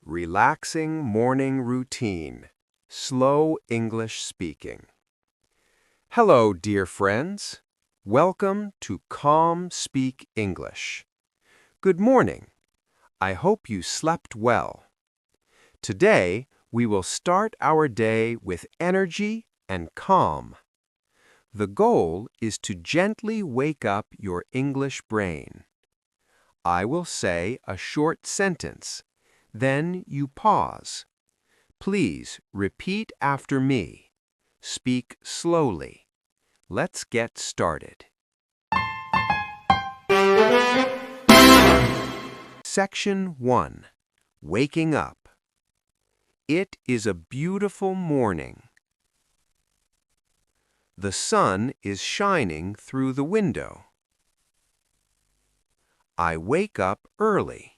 Relaxing morning routine. Slow English speaking. Hello, dear friends. Welcome to Calm Speak English. Good morning. I hope you slept well. Today, we will start our day with energy and calm. The goal is to gently wake up your English brain. I will say a short sentence. Then you pause. Please repeat after me. Speak slowly. Let's get started. Section 1. Waking up. It is a beautiful morning. The sun is shining through the window. I wake up early.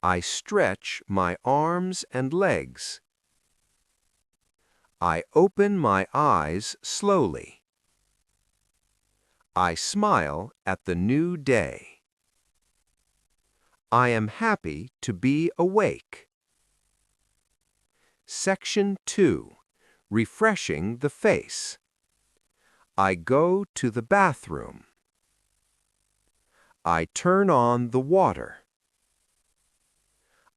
I stretch my arms and legs. I open my eyes slowly. I smile at the new day. I am happy to be awake. Section 2. Refreshing the face. I go to the bathroom. I turn on the water.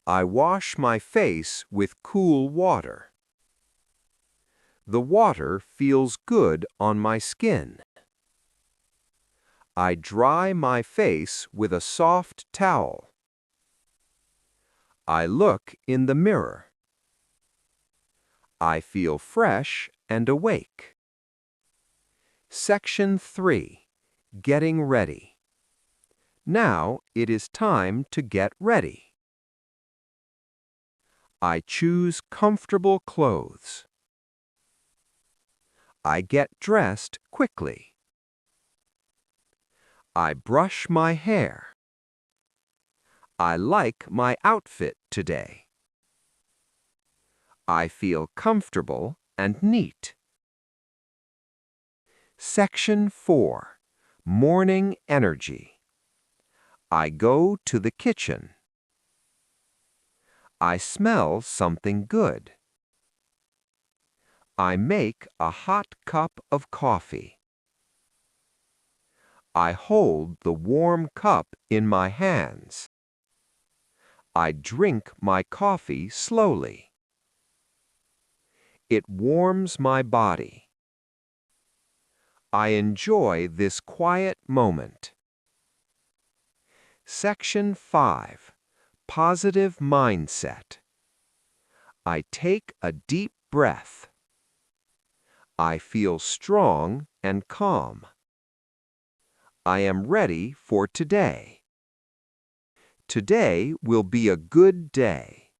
I wash my face with cool water. The water feels good on my skin. I dry my face with a soft towel. I look in the mirror. I feel fresh and awake. Section 3. Getting ready. Now it is time to get ready. I choose comfortable clothes. I get dressed quickly. I brush my hair. I like my outfit today. I feel comfortable and neat. Section 4. Morning energy. I go to the kitchen. I smell something good. I make a hot cup of coffee. I hold the warm cup in my hands. I drink my coffee slowly. It warms my body. I enjoy this quiet moment. Section 5. Positive mindset. I take a deep breath. I feel strong and calm. I am ready for today. Today will be a good day.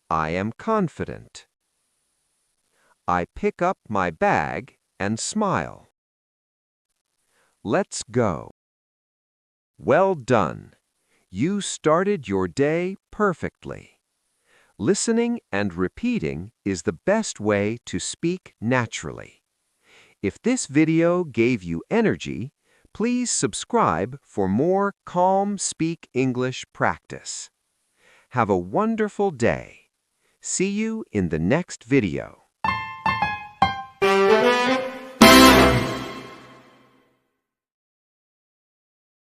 I am confident. I pick up my bag and smile. Let's go. Well done. You started your day perfectly. Listening and repeating is the best way to speak naturally. If this video gave you energy, please subscribe for more Calm Speak English practice. Have a wonderful day. See you in the next video.